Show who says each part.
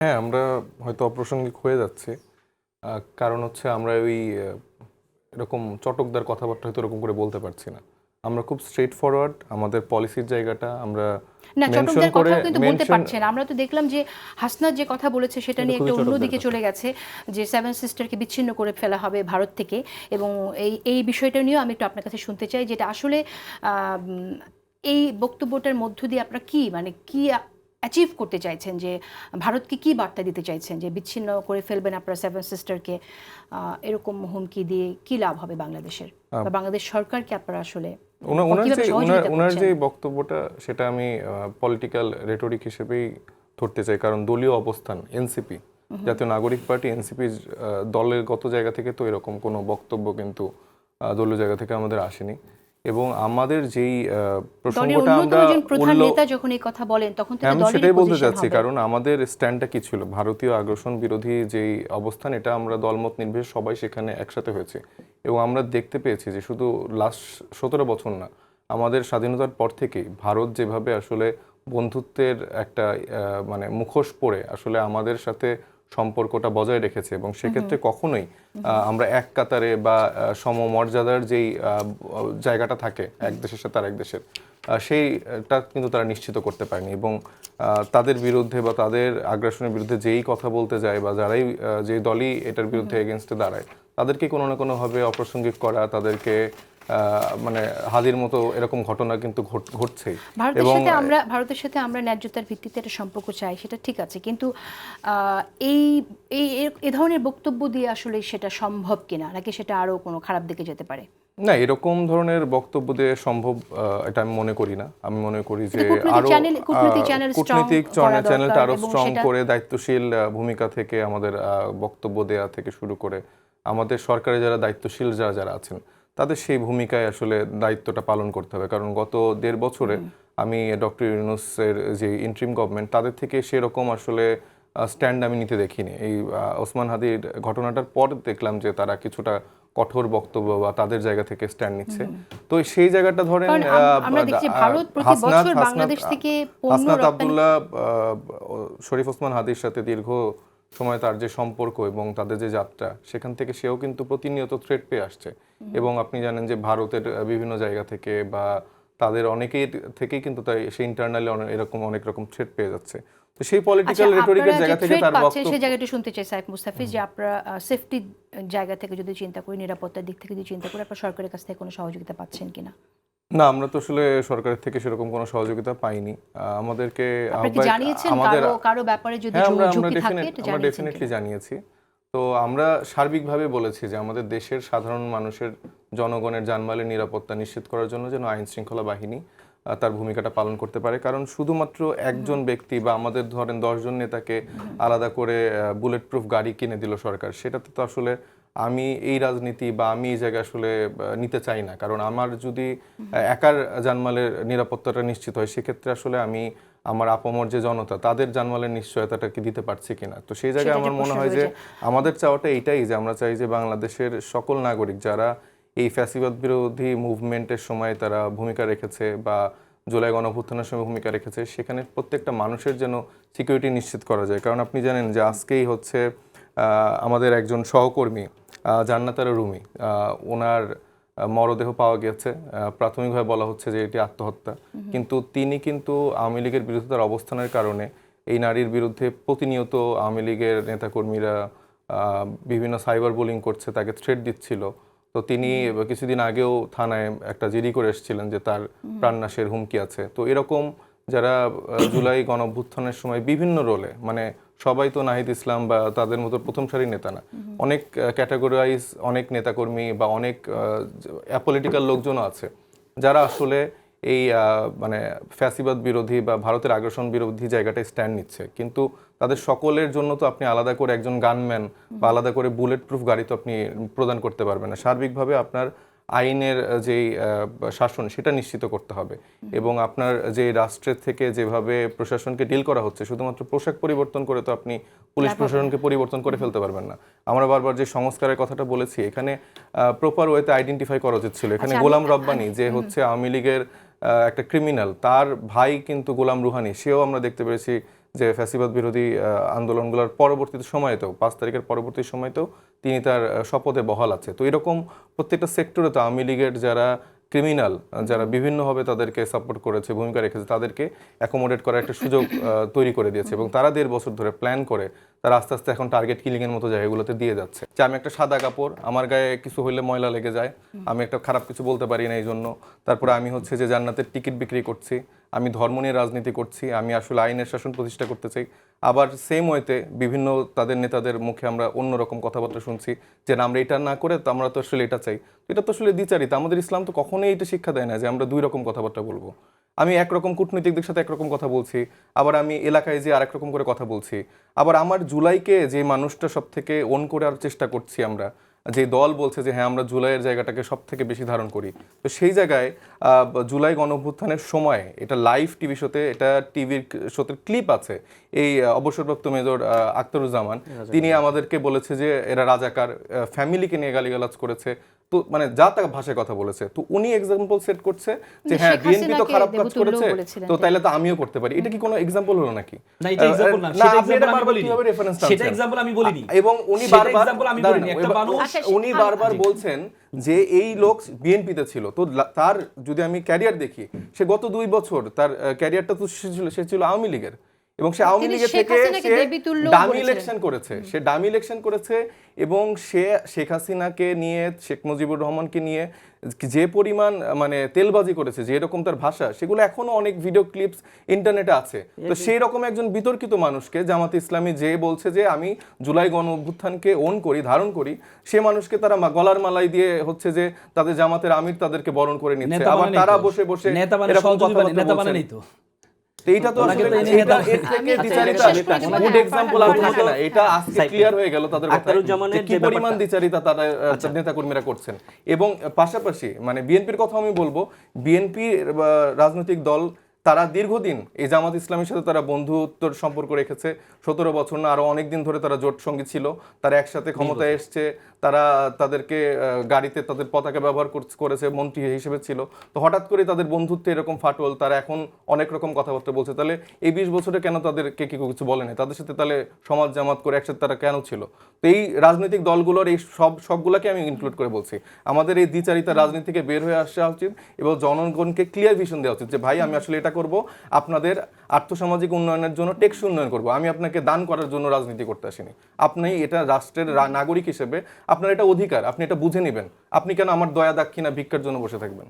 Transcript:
Speaker 1: হ্যাঁ, আমরা হয়তো অপ্রাসঙ্গিক হয়ে যাচ্ছে। কারণ হচ্ছে আমরা ওই এরকম চটকদার কথাবার্তা হয়তো এরকম করে বলতে পারছি না। আমরা খুব স্ট্রেইট ফরওয়ার্ড আমাদের পলিসির জায়গাটা আমরা
Speaker 2: না,
Speaker 1: মেনশন
Speaker 2: চটকদার
Speaker 1: করে
Speaker 2: কথাও কিন্তু বলতে
Speaker 1: মেনশন
Speaker 2: পারছে না। আমরা তো দেখলাম যে হাসনাত যে কথা বলেছে সেটা
Speaker 3: এটা
Speaker 2: নিয়ে
Speaker 3: খুবই
Speaker 2: একটা
Speaker 3: চটকদার
Speaker 2: অন্যদিকে
Speaker 3: কথা।
Speaker 2: চলে গেছে, যে সেভেন সিস্টারকে বিচ্ছিন্ন করে ফেলা হবে ভারত থেকে। এবং এই বিষয়টা নিয়েও আমি একটু আপনার কাছে শুনতে চাই, যেটা আসলে এই বক্তব্যটার মধ্য দিয়ে আপনারা কি মানে কি অ্যাচিভ করতে চাইছেন, যে ভারতকে কি বার্তা দিতে চাইছেন, যে বিচ্ছিন্ন করে ফেলবেন আপনারা সেভেন সিস্টারকে, এরকম হুমকি দিয়ে কি লাভ হবে বাংলাদেশের বা বাংলাদেশ সরকারকে আপনারা আসলে কিভাবে সহযোগিতা
Speaker 1: ওনার
Speaker 2: করছেন?
Speaker 1: যে বক্তব্যটা সেটা আমি পলিটিক্যাল রেটরিক হিসেবেই ধরতে চাই, কারণ দলীয় অবস্থান এনসিপি, জাতীয় নাগরিক পার্টি এনসিপি দলের গত জায়গা থেকে তো এরকম কোনো বক্তব্য কিন্তু দলীয় জায়গা থেকে আমাদের আসেনি। এবং আমাদের যেই
Speaker 2: দলের
Speaker 1: প্রসঙ্গটা
Speaker 2: অন্যতম
Speaker 1: আমরা
Speaker 2: একজন প্রধান নেতা যখন এই কথা বলেন, তখন তো এটা
Speaker 1: আমি
Speaker 2: দলেরই
Speaker 1: সেটাই বলতে
Speaker 2: পজিশন
Speaker 1: চাচ্ছি,
Speaker 2: হবে।
Speaker 1: কারণ আমাদের স্ট্যান্ডটা কি ছিল, ভারতীয় আগ্রাসন বিরোধী যেই অবস্থান, এটা আমরা দলমত নির্বিশেষে সবাই সেখানে একসাথে হয়েছে। এবং আমরা দেখতে পেয়েছি যে শুধু লাস্ট 17 বছর না, আমাদের স্বাধীনতার পর থেকেই ভারত যেভাবে আসলে বন্ধুত্বের একটা মানে মুখোশ পরে আসলে আমাদের সাথে সম্পর্কটা বজায় রেখেছে, এবং সেক্ষেত্রে কখনোই আমরা এক কাতারে বা সমমর্যাদার যেই জায়গাটা থাকে এক দেশের সাথে আরেক দেশের, সেইটা কিন্তু তারা নিশ্চিত করতে পারেনি। এবং তাদের বিরুদ্ধে বা তাদের আগ্রাসনের বিরুদ্ধে যেই কথা বলতে যায় বা যারাই যে দলই এটার বিরুদ্ধে এগেনস্টে দাঁড়ায়, তাদেরকে কোনো না কোনোভাবে অপ্রাসঙ্গিক করা, তাদেরকে মানে হাদির মতো এরকম ঘটনা কিন্তু ঘটছেই। এবং
Speaker 2: ভারতের সাথে আমরা ন্যায্যতার ভিত্তিতে একটা সম্পর্ক চাই, সেটা ঠিক আছে, কিন্তু এই এই এ ধরনের বক্তব্য দিয়ে আসলে সেটা সম্ভব কিনা, নাকি সেটা আরো কোনো খারাপ দিকে যেতে পারে?
Speaker 1: না, এরকম ধরনের বক্তব্য দিয়ে সম্ভব এটা আমি মনে করি না। আমি মনে করি যে আরো
Speaker 2: কূটনৈতিক চ্যানেল স্ট্রং
Speaker 1: কূটনীতিক
Speaker 2: করা
Speaker 1: চ্যানেলটা
Speaker 2: দরকার,
Speaker 1: আরো
Speaker 2: এবং
Speaker 1: স্ট্রং
Speaker 2: সেটা
Speaker 1: করে দায়িত্বশীল ভূমিকা থেকে আমাদের বক্তব্য দেয়া থেকে শুরু করে আমাদের সরকারে যারা দায়িত্বশীল যারা আছেন, তাদের সেই ভূমিকায় আসলে দায়িত্বটা পালন করতে হবে। কারণ গত 1.5 বছরে আমি ডক্টর ইউনূসের যে ইন্ট্রিম গভর্নমেন্ট, তাদের থেকে সেরকম আসলে স্ট্যান্ড আমি নিতে দেখিনি। এই ওসমান হাদির ঘটনাটার পর দেখলাম যে তারা কিছুটা কঠোর বক্তব্য বা তাদের জায়গা থেকে স্ট্যান্ড নিচ্ছে। তো সেই জায়গাটা ধরেন
Speaker 2: কারণ আমরা দেখছি ভারত প্রতি বছর বাংলাদেশ থেকে পণ্য
Speaker 1: হাসনাত
Speaker 2: রপ্তানি।
Speaker 1: আব্দুল্লাহ শরীফ ওসমান হাদির সাথে দীর্ঘ সময় তার যে সম্পর্ক এবং তাদের যে যাত্রা, সেখান থেকে সেও কিন্তু প্রতিনিয়ত থ্রেট পেয়ে আসছে। এবং আপনি জানেন যে ভারতের বিভিন্ন জায়গা থেকে বা তাদের অনেকেই থেকেই কিন্তু তাই সে ইন্টারনালি এরকম অনেক রকম থ্রেট পেয়ে যাচ্ছে। তো সেই
Speaker 2: আচ্ছা,
Speaker 1: পলিটিক্যাল রেটরিকের
Speaker 2: আপনারা যে
Speaker 1: জায়গা থেকে
Speaker 2: থ্রেট
Speaker 1: তার
Speaker 2: পাচ্ছেন
Speaker 1: বক্তব্য।
Speaker 2: সেই জায়গাটা শুনতে চাই সাইফ মুস্তাফিজ, যে আপনারা সেফটির জায়গা থেকে যদি চিন্তা করি, নিরাপত্তার দিক থেকে যদি চিন্তা করি, আপনারা সরকারের কাছ থেকে কোনো সহযোগিতা পাচ্ছেন কিনা?
Speaker 1: না, আমরা তো আসলে সরকারের থেকে সেরকম কোনো সহযোগিতা পাইনি। আমাদেরকে
Speaker 2: আপনারা কি জানিয়েছেন
Speaker 1: আমাদের
Speaker 2: কারো কারো ব্যাপারে যদি
Speaker 1: হ্যাঁ,
Speaker 2: ঝুঁকি থাকে, এটা
Speaker 1: আমরা
Speaker 2: জানিয়েছেন
Speaker 1: ডেফিনেটলি
Speaker 2: কিনা?
Speaker 1: জানিয়েছি। তো আমরা সার্বিকভাবে বলেছি যে আমাদের দেশের সাধারণ মানুষের, জনগণের জানমালের নিরাপত্তা নিশ্চিত করার জন্য যেন আইন শৃঙ্খলা বাহিনী তার ভূমিকাটা পালন করতে পারে। কারণ শুধুমাত্র একজন ব্যক্তি বা আমাদের ধরেন 10 জন নেতাকে আলাদা করে বুলেট প্রুফ গাড়ি কিনে দিল সরকার, সেটাতে তো আসলে আমি এই রাজনীতি বা আমি এই জায়গায় আসলে নিতে চাই না। কারণ আমার যদি একার জানমালের নিরাপত্তাটা নিশ্চিত হয়, সেক্ষেত্রে আসলে আমি আমার আপামর যে জনতা, তাদের জানমালের নিশ্চয়তাটা কি দিতে পারছি কিনা। তো সেই জায়গায় আমার মনে হয় যে আমাদের চাওয়াটা এইটাই, যে আমরা চাই যে বাংলাদেশের সকল নাগরিক যারা এই ফ্যাসিবাদ বিরোধী মুভমেন্টের সময় তারা ভূমিকা রেখেছে বা জুলাই গণঅভ্যুত্থানের সময় ভূমিকা রেখেছে, সেখানে প্রত্যেকটা মানুষের যেন সিকিউরিটি নিশ্চিত করা যায়। কারণ আপনি জানেন যে আজকেই হচ্ছে আমাদের একজন সহকর্মী জান্নাত আরা রুমী, ওনার মরদেহ পাওয়া গেছে। প্রাথমিকভাবে বলা হচ্ছে যে এটি আত্মহত্যা, কিন্তু তিনি কিন্তু আওয়ামী লীগের বিরুদ্ধে তার অবস্থানের কারণে এই নারীর বিরুদ্ধে প্রতিনিয়ত আওয়ামী লীগের নেতাকর্মীরা বিভিন্ন সাইবার বুলিং করছে, তাকে থ্রেট দিচ্ছিল। তো তিনি কিছুদিন আগেও থানায় একটা জিডি করে এসেছিলেন যে তার প্রাণনাশের হুমকি আছে। তো এরকম যারা জুলাই গণঅভ্যুত্থানের সময় বিভিন্ন রোলে, মানে সবাই তো নাহিদ ইসলাম বা তাদের মতো প্রথম সারির নেতা না, অনেক ক্যাটাগরাইজ অনেক নেতাকর্মী বা অনেক অ্যাপলিটিক্যাল লোকজনও আছে যারা আসলে এই মানে ফ্যাসিবাদ বিরোধী বা ভারতের আগ্রাসন বিরোধী জায়গাটায় স্ট্যান্ড নিচ্ছে। কিন্তু তাদের সকলের জন্য তো আপনি আলাদা করে একজন গানম্যান বা আলাদা করে বুলেট প্রুফ গাড়ি তো আপনি প্রদান করতে পারবেন না। সার্বিকভাবে আপনার আইনের যেই শাসন, সেটা নিশ্চিত করতে হবে। এবং আপনার যে রাষ্ট্রের থেকে যেভাবে প্রশাসনকে ডিল করা হচ্ছে, শুধুমাত্র পোশাক পরিবর্তন করে তো আপনি পুলিশ প্রশাসনকে পরিবর্তন করে ফেলতে পারবেন না। আমরা বারবার যে সংস্কারের কথাটা বলেছি, এখানে প্রপার ওয়েতে আইডেন্টিফাই করা উচিত ছিল। এখানে গোলাম রব্বানী যে হচ্ছে আওয়ামী লীগের একটা ক্রিমিনাল, তার ভাই কিন্তু গোলাম রুহানি, সেও আমরা দেখতে পেরেছি যে ফ্যাসিবাদ বিরোধী আন্দোলনগুলোর পরবর্তী সময়তেও 5 তারিখের পরবর্তী সময়তেও তিনি তার শপথে বহাল আছে। তো এরকম প্রত্যেকটা সেক্টরে তো আওয়ামী লীগের যারা ক্রিমিনাল, যারা বিভিন্নভাবে তাদেরকে সাপোর্ট করেছে, ভূমিকা রেখেছে, তাদেরকে অ্যাকোমোডেট করার একটা সুযোগ তৈরি করে দিয়েছে এবং তারা 1.5 বছর ধরে প্ল্যান করে তারা আস্তে আস্তে এখন টার্গেট কিলিং এর মতো জায়গাগুলোতে দিয়ে যাচ্ছে। যে আমি একটা সাদা কাপড়, আমার গায়ে কিছু হইলে ময়লা লেগে যায়, আমি একটা খারাপ কিছু বলতে পারি না এই জন্য, তারপরে আমি হচ্ছে যে জান্নাতের টিকিট বিক্রি করছি, আমি ধর্ম নিয়ে রাজনীতি করছি, আমি আসলে আইনের শাসন প্রতিষ্ঠা করতে চাই। আবার সেম ওয়েতে বিভিন্ন তাদের নেতাদের মুখে আমরা অন্যরকম কথাবার্তা শুনছি যে না, আমরা এটা না করে তো আমরা তো আসলে এটা চাই। এটা তো আসলে দ্বিচারিতা। আমাদের ইসলাম তো কখনোই এটা শিক্ষা দেয় না যে আমরা 2 রকম কথাবার্তা বলবো। আমি একরকম কূটনীতিকদের সাথে একরকম কথা বলছি, আবার আমি এলাকায় যে আরেক রকম করে কথা বলছি, আবার আমার জুলাইকে যে মানুষটা সব থেকে ওন করার চেষ্টা করছি, আমরা যে দল বলছে যে হ্যাঁ আমরা জুলাইয়ের জায়গাটাকে সব থেকে বেশি ধারণ করি, তো সেই জায়গায় জুলাই গণঅভ্যুত্থানের সময় এটা লাইভ টিভি শোতে, এটা টিভির শোতে ক্লিপ আছে, এই অবসরপ্রাপ্ত মেজর আখতারুজ্জামান তিনি আমাদেরকে বলেছে যে এরা রাজাকার, ফ্যামিলিকে নিয়ে গালিগালাজ করেছে, তো মানে যা তা ভাষায় কথা বলেছে। তো উনি এক্সাম্পল সেট করছে যে হ্যাঁ বিএনপি তো খারাপ কাজ করেছে, তো তাইলে তো আমিও করতে পারি। এটা কি কোনো এক্সাম্পল হলো নাকি?
Speaker 3: না, এটা এক্সাম্পল না,
Speaker 1: না,
Speaker 3: সেটা
Speaker 1: আপনি
Speaker 3: এক্সাম্পল
Speaker 1: এটা
Speaker 3: আমি
Speaker 1: বারবার
Speaker 3: বলিনি,
Speaker 1: কিভাবে রেফারেন্স
Speaker 3: সেটা
Speaker 1: টানছেন?
Speaker 3: এক্সাম্পল আমি বলিনি,
Speaker 1: এবং উনি
Speaker 3: সেটা
Speaker 1: বারবার
Speaker 3: example আমি বলিনি, একটা মানুষ
Speaker 1: উনি বারবার বলছেন যে এই লোক বিএনপিতে ছিল, তো তার যদি আমি ক্যারিয়ার দেখি, সে গত 2 বছর তার ক্যারিয়ারটা তো সে ছিল আওয়ামী লীগের, এবং সে আওয়ামী লীগের থেকে সে ডামি ইলেকশন করেছে, সে ডামি ইলেকশন করেছে, এবং সে শেখ হাসিনাকে নিয়ে, শেখ মুজিবুর রহমানকে নিয়ে যে পরিমাণ মানে তেলবাজি করেছে, যে এরকম তার ভাষা, সেগুলো এখনো অনেক ভিডিও ক্লিপস ইন্টারনেটে আছে। তো সেই রকম একজন বিতর্কিত মানুষকে জামাতে ইসলামী যে বলছে যে আমি জুলাই গণ অভ্যুত্থানকে ওন করি, ধারণ করি, সে মানুষকে তারা গলার মালাই দিয়ে হচ্ছে যে তাদের জামাতের আমির তাদেরকে বরণ করে নিচ্ছে, আবার তারা বসে বসে এরকম কথাবার্তা বলছেন। এইটা তো আসলে গুড এক্সাম্পল আর থাকে না, এটা আজকে ক্লিয়ার হয়ে গেল তাদের কথা যে কি পরিমাণ দ্বিচারিতা তারা নেতাকর্মীরা করছেন। এবং পাশাপাশি মানে বিএনপির কথা আমি বলবো, বিএনপি রাজনৈতিক দল তারা দীর্ঘদিন এই জামাত ইসলামের সাথে তারা বন্ধুত্বর সম্পর্ক রেখেছে, 17 বছর না আরো অনেক দিন ধরে তারা জোট সঙ্গী ছিল, তারা একসাথে ক্ষমতায় এসছে, তারা তাদেরকে গাড়িতে তাদের পতাকা ব্যবহার করেছে, মন্ত্রী হিসেবে ছিল। তো হঠাৎ করে তাদের বন্ধুত্বে এরকম ফাটল, তারা এখন অনেক রকম কথাবার্তা বলছে। তাহলে এই 20 বছরে কেন তাদেরকে কিছু বলে নাই? তাদের সাথে তাহলে সমাজ জামাত করে একসাথে তারা কেন ছিল? তো এই রাজনৈতিক দলগুলোর এই সবগুলোকে আমি ইনক্লুড করে বলছি, আমাদের এই দ্বিচারিতা রাজনীতি থেকে বের হয়ে আসা উচিত এবং জনগণকে ক্লিয়ার ভিশন দেওয়া উচিত যে ভাই আমি আসলে এটা করব, আপনাদের আর্থসামাজিক উন্নয়নের জন্য টেকসই উন্নয়ন করব, আমি আপনাকে দান করার জন্য রাজনীতি করতে আসিনি। আপনি এটা রাষ্ট্রের নাগরিক হিসেবে আপনার এটা অধিকার, আপনি এটা বুঝে নেবেন। আপনি কেন আমার দয়া দাক্ষিণা ভিক্ষার জন্য বসে থাকবেন?